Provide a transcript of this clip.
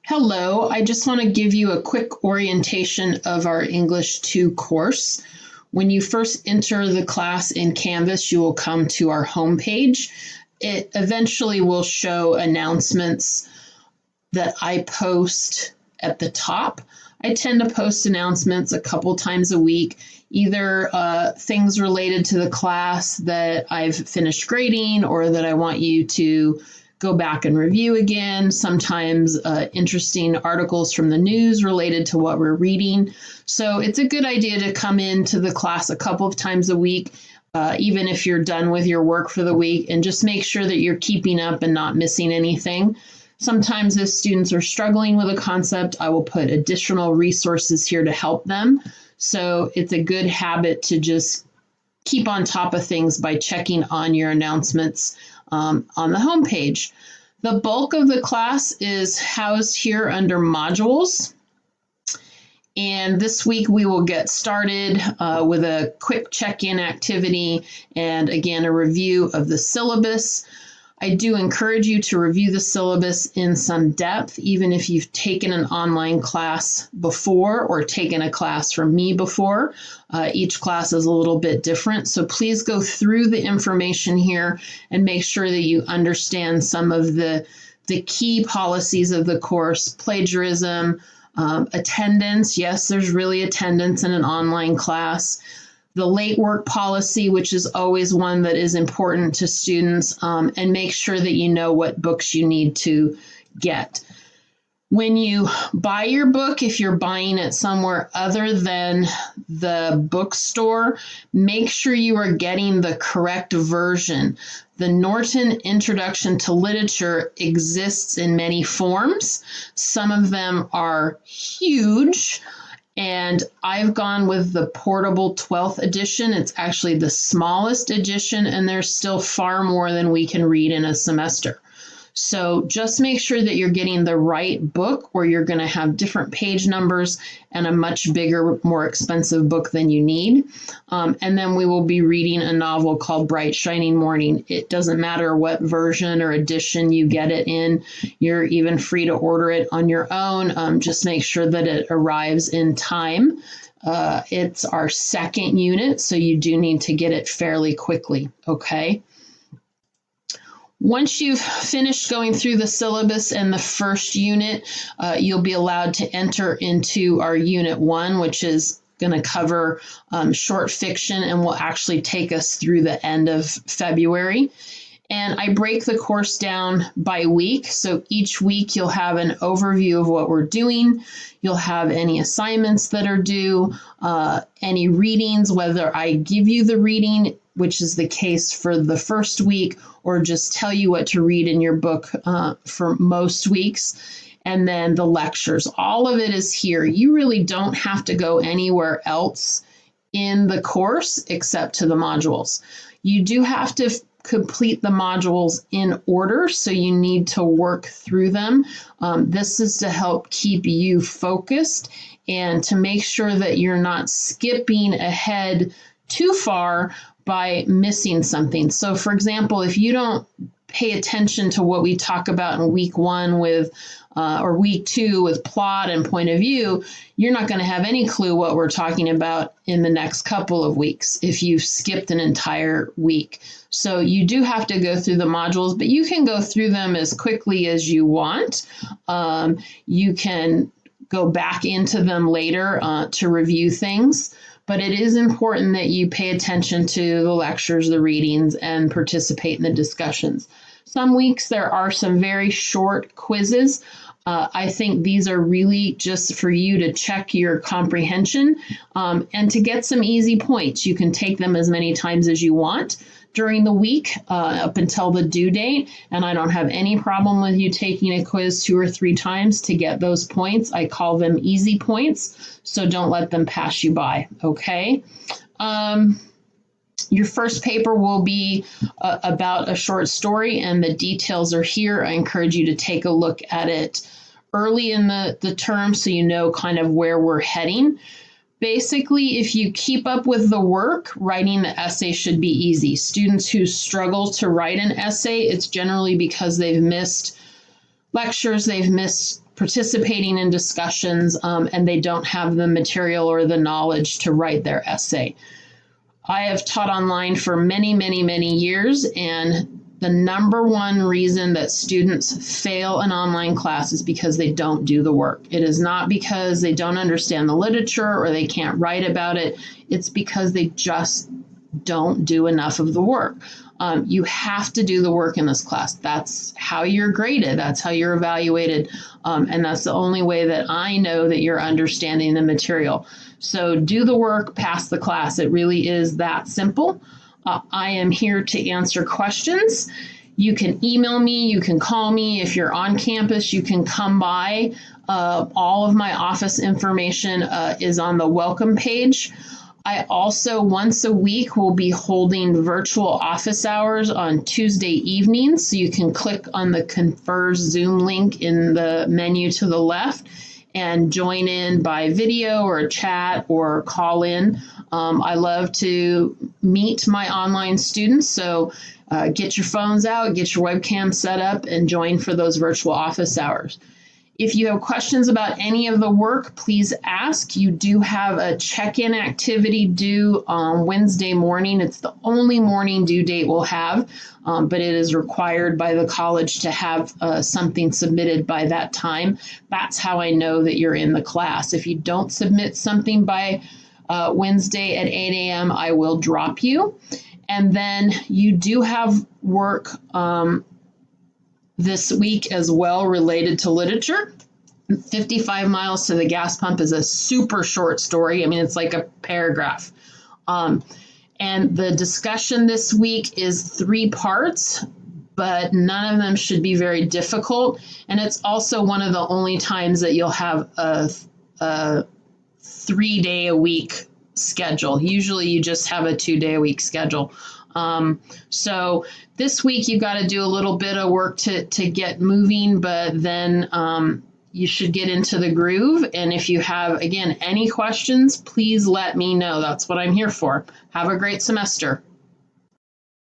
Hello, I just want to give you a quick orientation of our English 2 course. When you first enter the class in Canvas, you will come to our homepage. It eventually will show announcements that I post at the top. I tend to post announcements a couple times a week, either things related to the class that I've finished grading or that I want you to go back and review again, sometimes interesting articles from the news related to what we're reading. So it's a good idea to come into the class a couple of times a week, even if you're done with your work for the week, and just make sure that you're keeping up and not missing anything. Sometimes if students are struggling with a concept, I will put additional resources here to help them. So it's a good habit to just keep on top of things by checking on your announcements on the homepage. The bulk of the class is housed here under modules. And this week we will get started with a quick check-in activity and again a review of the syllabus. I do encourage you to review the syllabus in some depth, even if you've taken an online class before or taken a class from me before. Each class is a little bit different, so please go through the information here and make sure that you understand some of the key policies of the course: plagiarism, attendance. Yes, there's really attendance in an online class. The late work policy, which is always one that is important to students, and make sure that you know what books you need to get. When you buy your book, if you're buying it somewhere other than the bookstore, make sure you are getting the correct version. The Norton Introduction to Literature exists in many forms. Some of them are huge, and I've gone with the portable 12th edition. It's actually the smallest edition, and there's still far more than we can read in a semester. So just make sure that you're getting the right book, or you're going to have different page numbers and a much bigger, more expensive book than you need. And then we will be reading a novel called Bright Shining Morning. It doesn't matter what version or edition you get it in. You're even free to order it on your own. Just make sure that it arrives in time. It's our second unit, so you do need to get it fairly quickly, okay? Once you've finished going through the syllabus and the first unit, you'll be allowed to enter into our Unit 1, which is going to cover short fiction and will actually take us through the end of February. And I break the course down by week. So each week you'll have an overview of what we're doing. You'll have any assignments that are due, any readings, whether I give you the reading, which is the case for the first week, or just tell you what to read in your book for most weeks. And then the lectures. All of it is here. You really don't have to go anywhere else in the course except to the modules. You do have to complete the modules in order, so you need to work through them. This is to help keep you focused and to make sure that you're not skipping ahead too far by missing something. So for example, if you don't pay attention to what we talk about in week 1 with or week 2 with plot and point of view, you're not going to have any clue what we're talking about in the next couple of weeks if you've skipped an entire week. So you do have to go through the modules, but you can go through them as quickly as you want. You can go back into them later to review things. But it is important that you pay attention to the lectures, the readings, and participate in the discussions. Some weeks there are some very short quizzes. I think these are really just for you to check your comprehension and to get some easy points. You can take them as many times as you want during the week up until the due date, and I don't have any problem with you taking a quiz 2 or 3 times to get those points. I call them easy points, so don't let them pass you by, okay? Your first paper will be about a short story, and the details are here. I encourage you to take a look at it early in the term so you know kind of where we're heading. Basically, if you keep up with the work, writing the essay should be easy. Students who struggle to write an essay, it's generally because they've missed lectures, they've missed participating in discussions, and they don't have the material or the knowledge to write their essay. I have taught online for many, many, many years, and the number one reason that students fail an online class is because they don't do the work. It is not because they don't understand the literature or they can't write about it. It's because they just don't do enough of the work. You have to do the work in this class. That's how you're graded. That's how you're evaluated. And that's the only way that I know that you're understanding the material. So do the work, pass the class. It really is that simple. I am here to answer questions. You can email me, you can call me. If you're on campus, you can come by. All of my office information is on the welcome page. I also, once a week, will be holding virtual office hours on Tuesday evenings. So you can click on the Confer Zoom link in the menu to the left and join in by video or chat or call in. I love to meet my online students, so get your phones out, get your webcam set up, and join for those virtual office hours. If you have questions about any of the work, please ask. You do have a check-in activity due on Wednesday morning. It's the only morning due date we'll have, but it is required by the college to have something submitted by that time. That's how I know that you're in the class. If you don't submit something by Wednesday at 8 a.m., I will drop you. And then you do have work this week as well related to literature. 55 Miles to the Gas Pump is a super short story. I mean, it's like a paragraph. And the discussion this week is 3 parts, but none of them should be very difficult. And it's also one of the only times that you'll have a 3-day-a-week schedule. Usually you just have a 2-day-a-week schedule. So this week you've got to do a little bit of work to get moving, but then you should get into the groove. And if you have, again, any questions, please let me know. That's what I'm here for. Have a great semester.